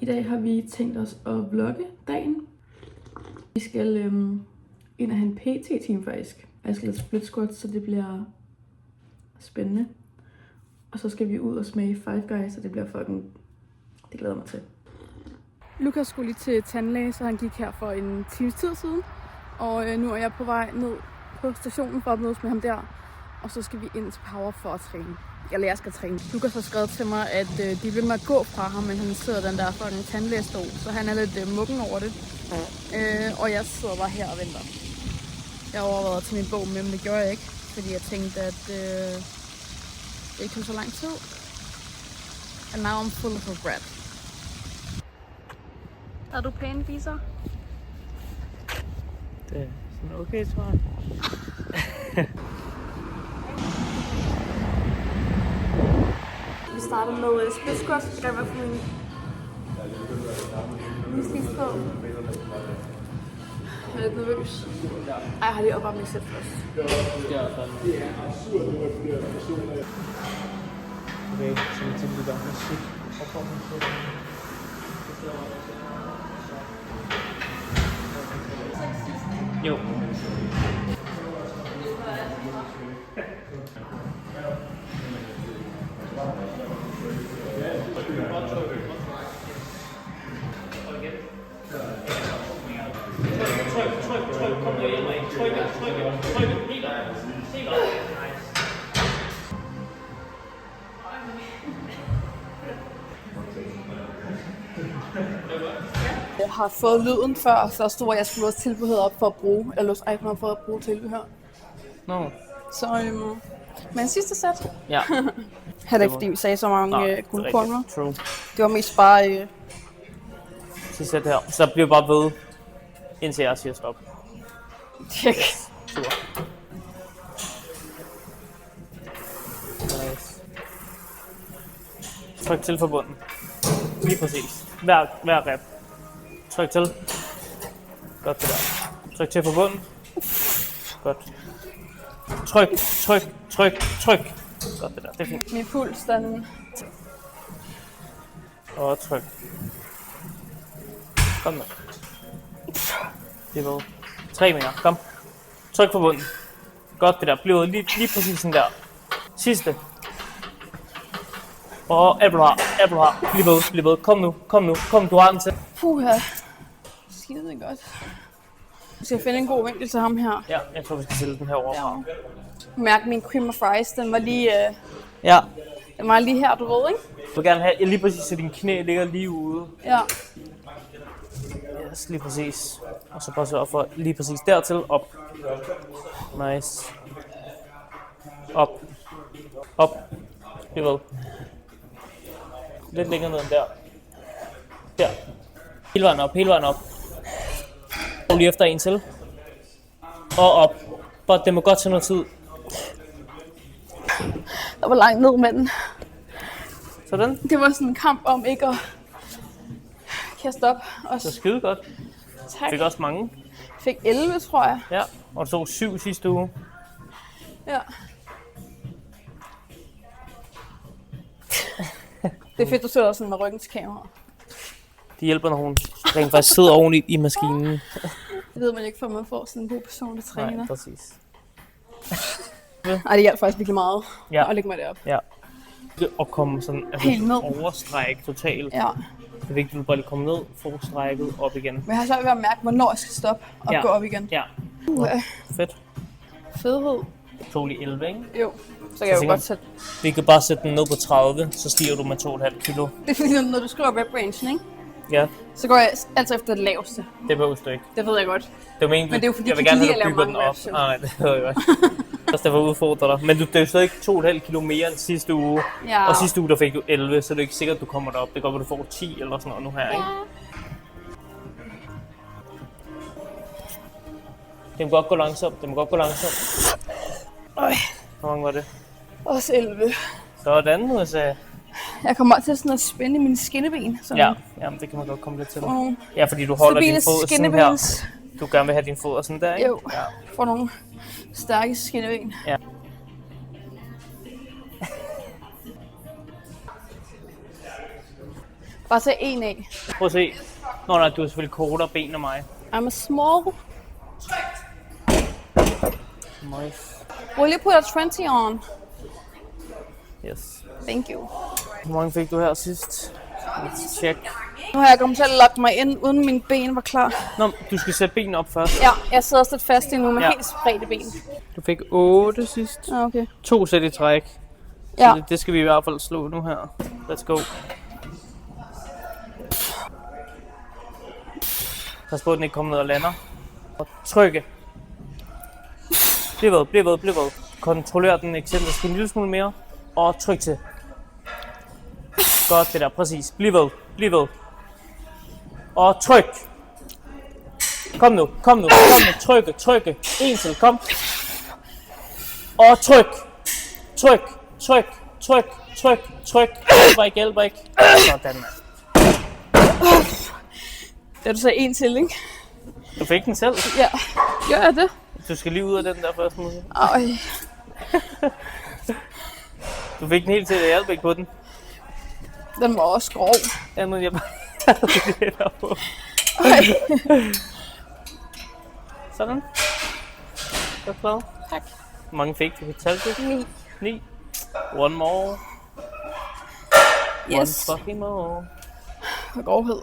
I dag har vi tænkt os at vlogge dagen. Vi skal ind og have en PT-team faktisk. Jeg skal lade split squats, så det bliver spændende. Og så skal vi ud og smage Five Guys, og det bliver fucking... Det glæder mig til. Lukas skulle lige til tandlæge, så han gik her for en times tid siden. Og nu er jeg på vej ned på stationen for at mødes med ham der. Og så skal vi ind til Power for at træne. Eller jeg skal træne. Lukas har skrevet til mig, at de vil med at gå fra ham, men han sidder den der fucking tandlægestol. Så han er lidt muggen over det. Og jeg sidder bare her og venter. Jeg overvejede til min bog med, men det gjorde jeg ikke. Fordi jeg tænkte, at det ikke tog så lang tid. And now I'm full of regret. Er du pæne viser? Det er sådan okay, tror jeg. Vi starter med split squats. Jeg skal i hvert fald min sidste på. Jeg er lidt nervøs. Ej, jeg har lige opvarmningssæt først. Okay, så vi tænker, der er musik. Jo. Tryk, kom nu hjemme. Tryk, helt op. Jeg har fået lyden før, så der stod, at jeg skulle låse tilbehør op for at bruge, eller låse iPhone op for at bruge tilbehør. No. Så, men sidste sæt. Ja. Heller ikke, fordi vi sagde så mange guldkorner. True. Det var mest bare... Så sæt her. Så bliver bare ved, indtil jeg siger stop. Tjek. Super. Nice. Tryk til for bunden. Lige præcis. Hver rep. Tryk til. Godt det der. Tryk til for bunden. Godt. Tryk. Godt det der. Det er fint. Min puls, den... Og tryk. Kom nu. Det var 3 mere. Kom. Tryk på bunden. Godt det der. Bliv lige præcis sådan der. Sidste. Og Apple har. Bliv ved. Kom, du har den til. Puha. Skide godt. Vi skal finde en god vinkel til ham her. Ja, jeg tror vi skal stille den her over. Ja. Mærk min cream of fries, den var lige... Ja. Den var lige her, du ved, ikke? Jeg vil gerne have lige præcis, så dine knæ ligger lige ude. Ja. Yes, lige præcis. Og så bare sørge for lige præcis dertil. Op. Nice. Op. Bliv ved. Lidt længere ned end der. Der. Hele vejen op. Og lige efter en til. Og op. Bare det må godt tage noget tid. Der var langt ned med den. Sådan. Det var sådan en kamp om ikke at kaste op. Det var skide godt. Tak. Fik også mange. Fik 11, tror jeg. Ja, og du tog 7 sidste uge. Ja. Det er fedt, du sidder sådan med ryggen til kamera. Det hjælper, når hun rent faktisk sidder oven i maskinen. Det ved man ikke, før man får sådan en god personlig træner. Nej, præcis. Ej, det hjælper faktisk virkelig meget Ja. at lægge mig derop. Ja. Og komme sådan Helt ned. overstræk totalt. Ja. Det er vigtigt, at du bare lige kommer ned, får strækket op igen. Men jeg har så ved at mærke, hvornår jeg skal stoppe og gå op igen. Ja. Fedt. Fedhed. Det tog lige 11, ikke? Jo. Så kan jeg jo godt sætte... Vi kan bare sætte den ned på 30, så stiger du med 2,5 kilo. Det er fordi, når du skriver rep range, ikke? Ja. Så går jeg altid efter det laveste. Det behøver du ikke. Det ved jeg godt. Det var Men det er jo fordi, jeg vil du gerne kan have, lide du at bygger lave den mange op. reps, jo. Nej, det ved jeg godt. Så derfor udfordrer dig. Men du, det er jo stadig 2,5 kilo mere end sidste uge. Ja. Og sidste uge der fik du 11, så det er ikke sikkert, at du kommer derop. Det går, at du får 10 eller sådan noget nu her, ikke? Det må godt gå langsomt. Øj. Hvor mange var det? Også 11. Sådan, nu så. Jeg kommer til sådan at spænde mine skinneben. Ja, jamen, det kan man godt komme lidt til. Nogle Ja, fordi du holder din fod sådan her. Du gerne vil have din fod sådan der, ikke? Jo, Ja. for nogle stærke skinneben. Ja. Bare tage en af. Prøv at se. Nå nej, du har selvfølgelig kortere ben end mig. I'm a small. Nice. Will you put a 20 on? Yes. Thank you. Hvor mange fik du her sidst? Let's check. Nu har jeg kommet til at lokke mig ind, uden mine ben var klar. Nå, du skal sætte benene op først. Ja, jeg sidder også lidt fast endnu med Ja. helt spredte ben. Du fik 8 sidst. Ja, okay. 2 sæt i træk. Ja. Så det skal vi i hvert fald slå nu her. Let's go. Pas på, at den ikke kommer ned og lander. Og trykke. Bliv ved. Kontroller den ekscentrisk en lille smule mere. Og tryk til. Godt det der, præcis. Bliv ved. Og tryk. Kom nu. Trykke. En til, kom. Og tryk. Hjælp ikke. Sådan, mand. Det er du så en til, ikke? Du fik den selv. Ja. Gør jeg det? Du skal lige ud af den der først nu. Ej. Du fik den helt til, at jeg hjalp ikke på den. Den var også grov. Ja, men jeg bare det der på. Ej. Sådan. Godt klar. Tak. Hvor mange fik du? Talte du? 9. 9. One more. Yes. One fucking more. Og grovhed.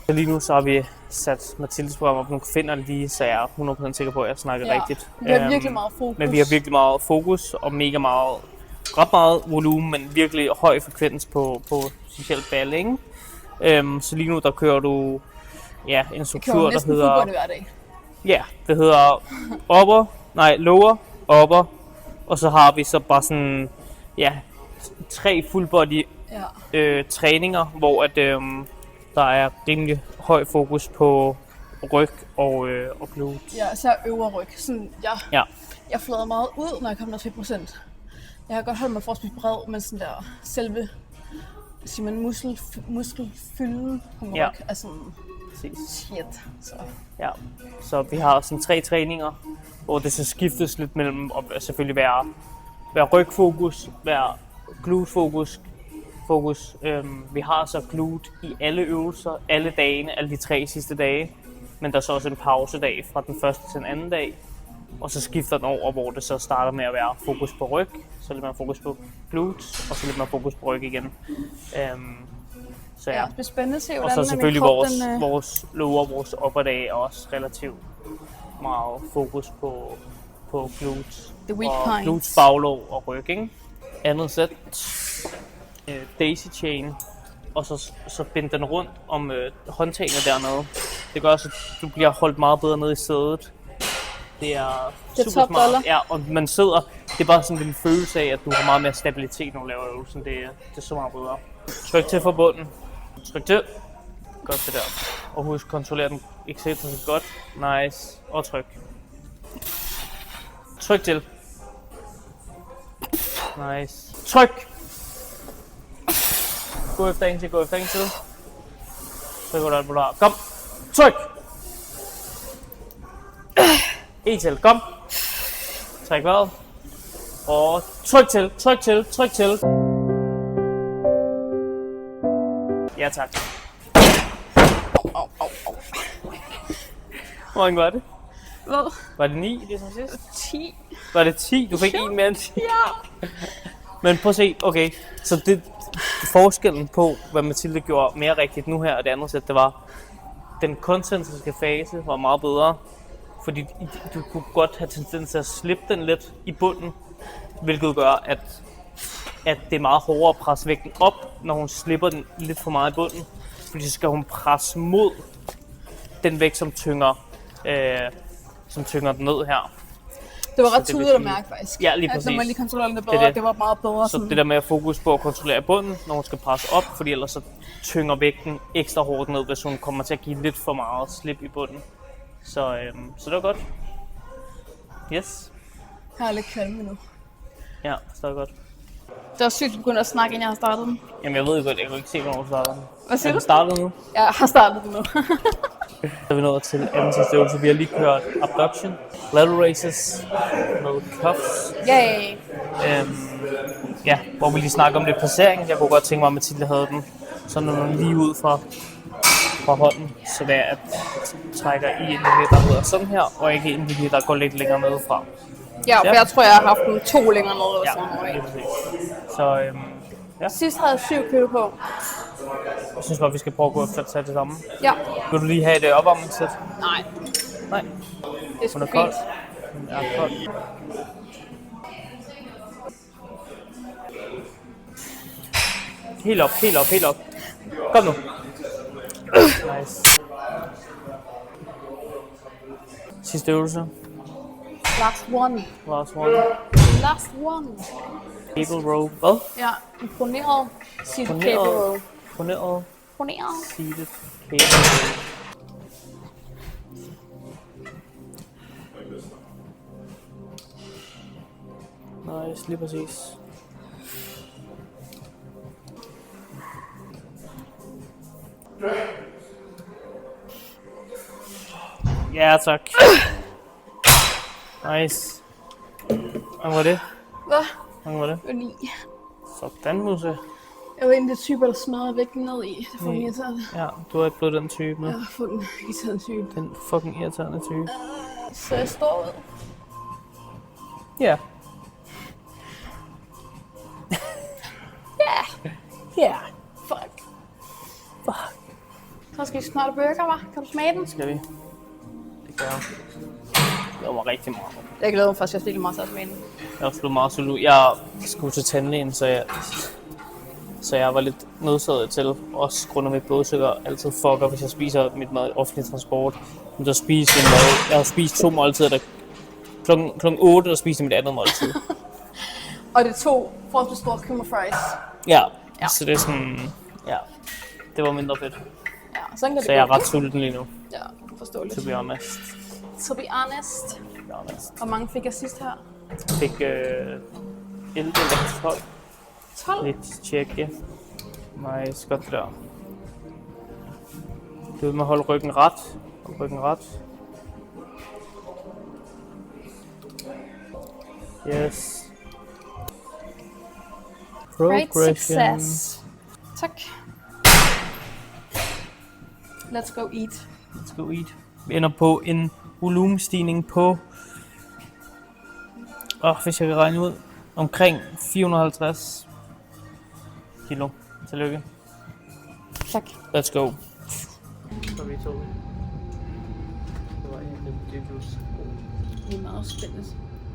Så lige nu så har vi sat Mathildes program op. Nu finder det lige, så jeg er 100% sikker på, at jeg snakker rigtigt. Vi har virkelig meget fokus. Men vi har virkelig meget fokus og ret meget volumen, men virkelig høj frekvens på specielt balling. Så lige nu der kører du en struktur, der hedder... hver dag. Ja, det hedder lower, upper, og så har vi så bare sådan, 3 full body træninger, hvor at, der er rimelig høj fokus på ryg og glute. Ja, så øvre ryg. Sådan, jeg flader meget ud, når jeg kommer ned til 5%. Jeg har godt holdt mig forholdsvis bred, men sådan der selve muskelfylden på min ryg er sådan shit. Ja, så vi har sådan 3 træninger, hvor det så skiftes lidt mellem at selvfølgelig være rygfokus, være glutefokus. Vi har så glute i alle øvelser, alle dagene, alle de 3 sidste dage. Men der er så også en pausedag fra den første til den anden dag. Og så skifter den over, hvor det så starter med at være fokus på ryg, så lidt mere fokus på glute, og så lidt mere fokus på ryg igen. Så det er spændende at se, hvordan og så selvfølgelig krop, vores lower, vores upper dag er også relativt meget fokus på glute. Og glute, baglov og ryg, ikke? Andet sæt. Daisy chain, og så binde den rundt om håndtagene dernede. Det gør også, at du bliver holdt meget bedre nede i sædet. Det er super smart. Ja, og man sidder, det er bare sådan en følelse af, at du har meget mere stabilitet, når du laver øvelsen. Det er så meget bedre. Tryk til fra bunden. Tryk til. Godt det der. Og husk, kontrollere den excentrisk godt. Nice. Og tryk. Tryk til. Nice. Tryk! Gå efter en til. Tryk over alt, hvor du har. Kom! Tryk! En til, kom! Træk vejret. Og tryk til. Ja, tak. Au. Hvor mange var det? Hvad? Var det 9, det som sidst? 10. Var det 10? Du fik en mere end 10? Ja. Men prøv at se, okay, så det forskellen på, hvad Mathilde gjorde mere rigtigt nu her og det andet sæt, det var, den koncentriske fase var meget bedre, fordi du kunne godt have tendens til at slippe den lidt i bunden, hvilket gør, at det er meget hårdere at presse vægten op, når hun slipper den lidt for meget i bunden, fordi så skal hun presse mod den vægt, som tynger den ned her. Det var ret tydeligt at mærke faktisk. Ja, lige præcis. Når man lige kontrollerer det bedre, det var meget bedre. Så det der med at fokus på at kontrollere bunden, når hun skal presse op, fordi ellers så tynger vægten ekstra hårdt ned, hvis hun kommer til at give lidt for meget slip i bunden. Så det var godt. Yes. Jeg har lidt kvalme nu. Ja, så er det godt. Det var sygt, at du begyndte at snakke, inden jeg har startet den. Jamen jeg ved godt, jeg kan ikke se, hvornår du starter den. Hvad siger du? Er du startet nu? Jeg har startet den nu. Så er vi nået til anden sidste øvelse. Vi har lige kørt abduction, lateral raises med cuffs. Yay! Hvor vi lige snakker om lidt placering. Jeg kunne godt tænke mig, at Mathilde havde den sådan nogle lige ud fra hånden, så det er, at jeg trækker i en linje, der hedder sådan her, og ikke en linje, der går lidt længere ned fra. Ja, for jeg tror, jeg har haft dem 2 længere nede. Ja, lige præcis. Så ja. Sidst havde jeg 7 kilo på. Jeg synes bare, vi skal prøve at gå efter at tage det samme. Ja. Vil du lige have det opvarmningssæt? Nej, Nej. det er sgu Hun er fint. kold. Hun er kold. Helt op, helt op, helt op. Kom nu. Nice. Sidste øvelse. Last one. Last one. Last one. Cable row. Hvad? Ja, imponeret. Seated cable Imponeret. row. Imponeret. Imponeret. Seated cable row. Nice, lige præcis. Ja, tak. Nice. Hvad var det? Hvad? Hvad var det? 9. Sådan, Musse. Jeg var en af de typer, der smadrede væk ned i. Det er fucking irriterende. Ja, du er ikke blevet den type nu. Jeg er fucking irriterende type. Den fucking irriterende type. Så jeg står ud. Ja. Ja. Fuck. Så skal vi snart have burger, hva'? Kan du smage den? Skal vi? Det gør jeg. Det var rigtig meget. Jeg glæder mig faktisk, at jeg stiller meget til at smage den. Jeg er også blevet meget solu. Jeg skulle til tandlægen, så jeg var lidt nødsaget til, også grund af mit blodsukker, altid fucker, hvis jeg spiser mit mad i offentlig transport. Men der spiser min mad. Jeg har spist 2 måltider, der klokken 8, der spiser mit andet måltid. Og det er 2 forholdsvis store cream fries. Ja, så det er sådan, ja, det var mindre fedt. Ja, sådan kan det Så jeg er gå. ret sulten lige nu, Ja, forståeligt. to be honest. To be honest. Hvor mange fik jeg sidst her? Jeg fik 11 eller 12. 12? Lidt tjekke. Nice, godt der. Du vil med at holde ryggen ret. Hold ryggen ret. Yes. Great success. Tak. Let's go eat. Let's go eat. Vi ender på en volumenstigning på, hvis jeg kan regne ud, omkring 450 kilo. Tillykke. Tak. Let's go. Så vi to. Det var egentlig det, du Det er meget spændende.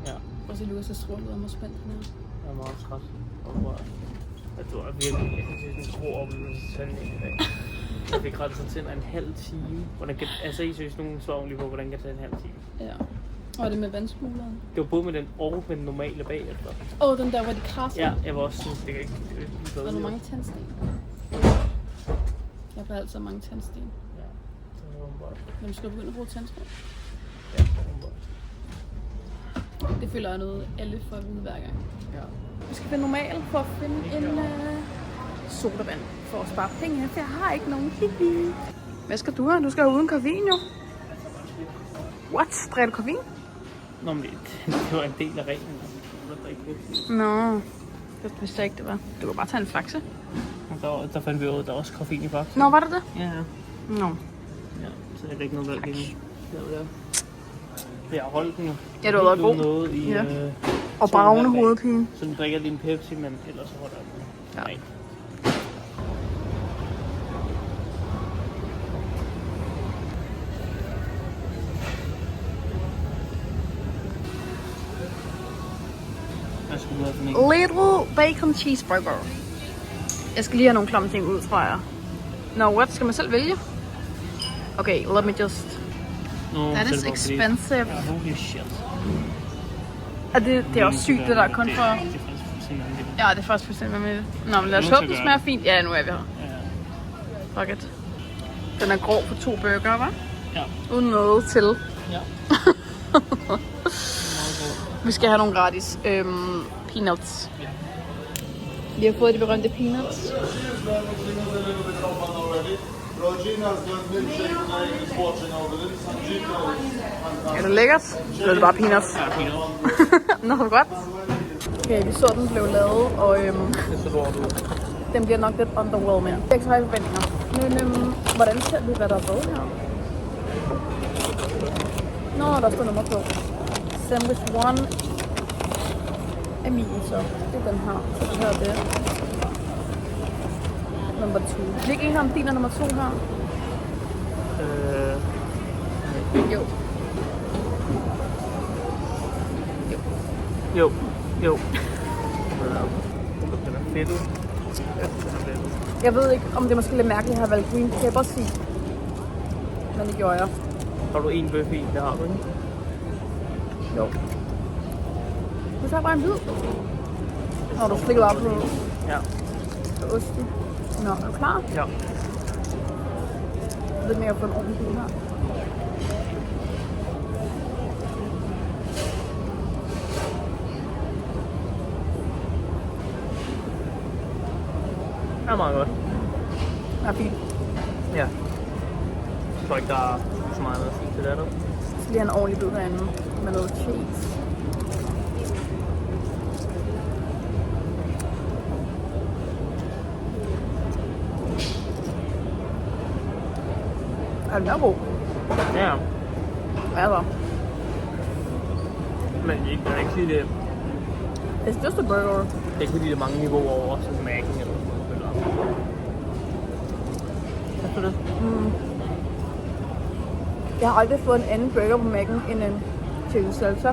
Ja, Prøv at se, Lukas er strålet ud af mig spændt her. jeg er meget træt. Jeg tror, at virkelig, jeg synes, en god oplevelse til tandlægen i dag. Jeg fik rettet sig til en halv time. Altså, I synes nogen svar lige på, hvordan kan det tage en halv time. Ja. Og det med vandsmugleren? Det var både med den og med den normale bagefter. Den der, hvor de krasser? Ja, jeg var også sådan, det kan ikke Var der mange tandsten? Jeg har altid mange tandsten. Ja, det var bare. Men du skal begynde at bruge tandsten. Ja, det var bare. Det føler jeg noget, alle får at vide hver gang. Ja. Vi skal være normalt for at finde en sodavand for at spare penge, for jeg har ikke nogen hippie. Hvad skal du have? Du skal have uden koffein jo. What? Drikker du koffein? Nå, men det var en del af reglen. Nå, det vidste jeg ikke, det var. Du kan bare tage en faxe. Der fandt vi ud af, at der er også koffein i faktisk. Nå, var det det? Ja, ja. Nå. Ja, så er det ikke noget valg lige nu. Jeg har holdt den jo. Ja, du har været god. Noget i, Ja. Og bravende hovedpine. Så den drikker din Pepsi, men ellers så holder jeg den. Ja. Nej. Hvad skal du have for en? Little bacon cheeseburger. Jeg skal lige have nogle klamme ting ud, tror jeg. No, what? Skal man selv vælge? Okay, let me just... No, That is expensive. Ja, holy shit. Det er også sygt, det der kun for... Ja, det er 40% med det. Nå, men lad os håbe, det smager fint. Ja, nu er vi her. Ja. Fuck it. Den er grov for 2 burger, hva'? Ja. Uden noget til. Ja. Vi skal have nogle gratis peanuts. Ja. Vi har fået de berømte peanuts. Er det lækkert? Eller er det bare peanuts? Ja, peanut. Nå, godt. Okay, vi så den blev lavet, og Det så lort ud. Den bliver nok lidt underwhelming. Jeg har ikke så høje forventninger. Men hvordan ser du, hvad der er på her? Nå, der står nummer 2. Sandwich 1 er min, så det er den her. Så det her er det. Nummer 2. Det ikke en om din er nummer 2 her? Jo. Jo. Den er fedt. Jeg ved ikke, om det er måske lidt mærkeligt at have valgt green peppers i. Men det gjorde jeg. Har du en bøf i? Det har du ikke? Jo. Du tager bare en bid. Når du slikker op på Ja. osten. Nå, er du klar? Ja. Lidt mere på en ordentlig bid her. Det er meget godt. Det er fint. Ja. Jeg tror ikke, der er så meget at sige til det, der. Så lige en ordentlig bid herinde med noget cheese. Er den god? Ja. Altså, Men jeg kan ikke sige det. it's just a burger. Det er ikke fordi, der er mange niveauer over, sådan Mac'en eller sådan noget. Hvad er det? Jeg har aldrig fået en anden burger på Mac'en end en chicken salsa.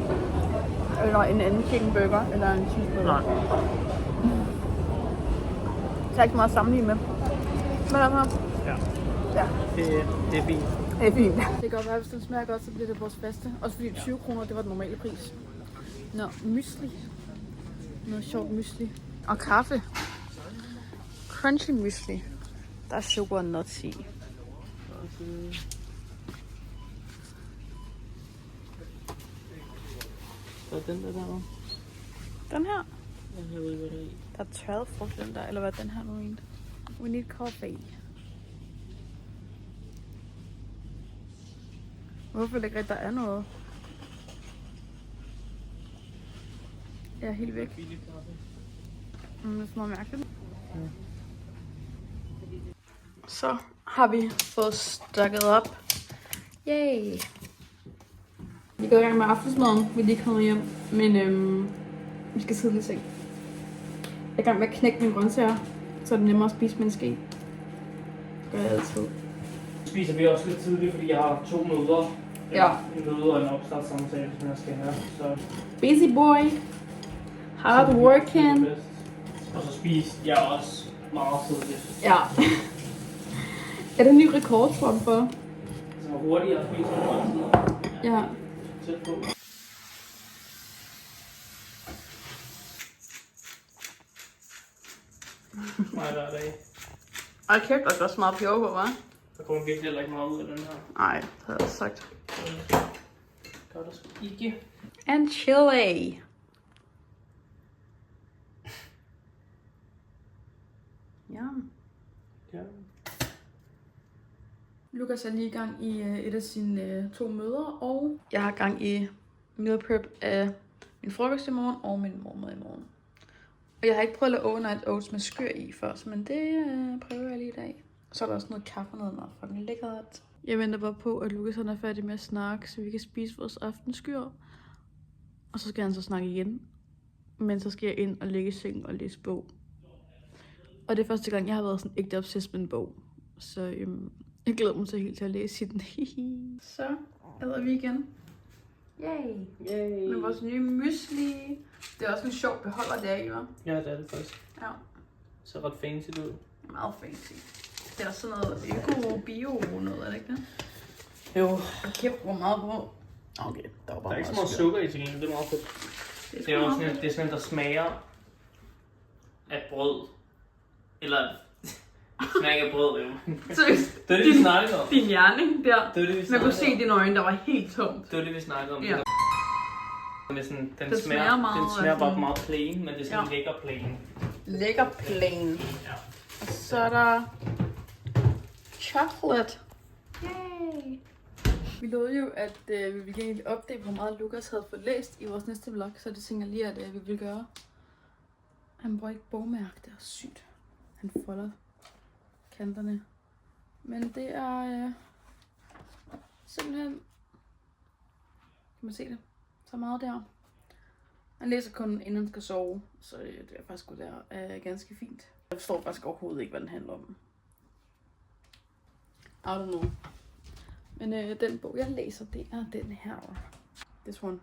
Eller en anden chicken burger, eller en cheeseburger. Nej. Der er ikke meget at sammenligne med. Men altså, Ja. ja, Det er fint. det er fint. Det kan godt være, hvis den smager godt, så bliver det vores faste. Også fordi 20 kroner, det var den normale pris. Nå, mysli. Noget sjovt mysli. Og kaffe. Crunchy mysli. Der er sugar nuts i. Hvad er den der der? Den her. Jeg ved ikke, hvad der er i. Der er 12 frugt den der, eller hvad den her nu mente. We need coffee. Hvorfor ikke rigtig, der er noget? Jeg er helt væk. Det er så meget mærkeligt. Så har vi fået stukket op. Yay! Vi er gået i gang med aftensmaden. Vi er lige kommet hjem, men vi skal sidde lidt seng. Jeg er i gang med at knække mine grøntsager, så er det nemmere at spise med en ske. Det gør jeg altid. Spiser vi også lidt tidligt, fordi jeg har 2 møder. Ja. En møde og en opstartssamtale, som jeg skal have. Så Busy boy. Hard working. og så spiser jeg også meget tidligt. Ja. Er det en ny rekord, tror du, for? Så hurtigere at spise grøntsager. Ja. Tæt på. Nej, der er det ikke. Ej, kæft, der går så meget peber på, hva'? Der kommer virkelig heller ikke meget ud af den her. Nej, det havde jeg sagt. Gør der sgu ikke. And chili. Ja. Ja. Lukas er lige i gang i et af sine 2 møder, og jeg har gang i meal prep af min frokost i morgen og min morgenmad i morgen. Og jeg har ikke prøvet at lave overnight oats med skør i først, men det prøver jeg lige i dag. Så er der også noget kaffe ned, og fucking lækkert. Jeg venter bare på, at Lukas er færdig med at snakke, så vi kan spise vores aftenskyr. Og så skal han så snakke igen. Men så skal jeg ind og ligge i sengen og læse bog. Og det er første gang, jeg har været sådan ægte obsessed med en bog. Så jeg glæder mig så helt til at læse i den. Så æder vi igen. Yay! Yay. Med vores nye mysli. Det er også en sjov beholder, det er i, hva'? Ja, det er det faktisk. Ja, Så ret fancy ud. meget fancy. Det er også sådan noget øko-bio noget, er det ikke det? Jo. Og kæft, hvor meget på. Okay, der var bare Der er ikke så meget meget sukker i til gengæld, det er meget fedt. Det er også sådan, det er sådan, der smager af brød. Eller smager ikke af brød, jo. Seriøst, Det er det, vi snakkede om. din hjerne der. Det er det, vi Man snakkede kunne se om. dine øjne, der var helt tomt. Det var det, vi snakkede om. Ja. Med sådan, den Det smager meget den smager af bare sådan- meget plain, men det er sådan Ja. lækker plain. Lækker plain. Ja. Og så er der chocolate. Yay! Vi lovede jo, at vi ville egentlig opdage, hvor meget Lukas havde fået læst i vores næste vlog, så det tænker jeg lige, at vi vil gøre. Han bruger ikke bogmærke, det er sygt. Han folder kanterne. Men det er simpelthen, kan man se det, så meget der. Han læser kun inden han skal sove, så det er faktisk godt der er ganske fint. Jeg forstår faktisk overhovedet ikke, hvad den handler om. I don't know. Men den bog, jeg læser, det er den her. Det tror jeg er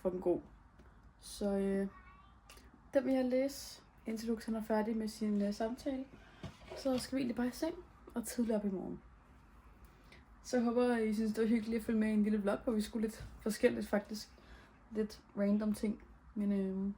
fucking god. Så den vil jeg læse, indtil Lukas er færdig med sin samtale. Så skal vi egentlig bare i seng og tidligere op i morgen. Så jeg håber, I synes, det var hyggeligt at følge med i en lille vlog, hvor vi skulle lidt forskelligt faktisk. Lidt random ting. Men